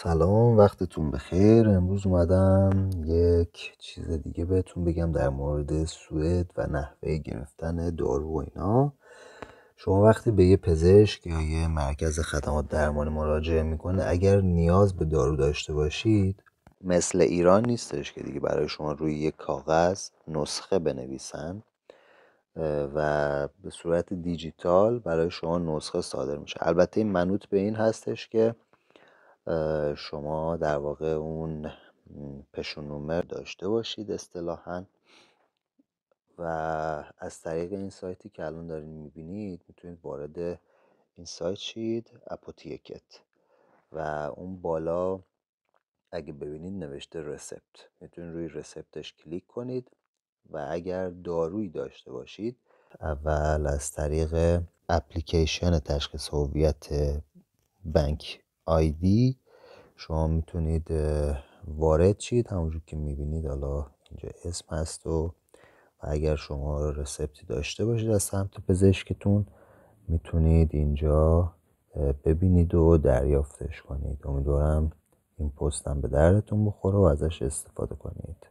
سلام، وقتتون بخیر. امروز اومدم یک چیز دیگه بهتون بگم در مورد سوئد و نحوه گرفتن دارو و اینا. شما وقتی به یه پزشک یا یه مرکز خدمات درمانی مراجعه میکنه، اگر نیاز به دارو داشته باشید، مثل ایران نیستش که دیگه برای شما روی یک کاغذ نسخه بنویسن و به صورت دیجیتال برای شما نسخه صادر میشه. البته این منوط به این هستش که شما در واقع اون پشونومر داشته باشید اصطلاحاً، و از طریق این سایتی که الان دارین میبینید میتونید وارد این سایت شید، اپوتیکت، و اون بالا اگه ببینید نوشته رسپت، میتونید روی رسپتش کلیک کنید و اگر دارویی داشته باشید اول از طریق اپلیکیشن تشخیص هویت بانک آیدی شما میتونید وارد شید. همونجور که میبینید حالا اینجا اسم هست و اگر شما رسپتی داشته باشید از سمت پزشکتون میتونید اینجا ببینید و دریافتش کنید. امیدوارم این پستم به دردتون بخوره و ازش استفاده کنید.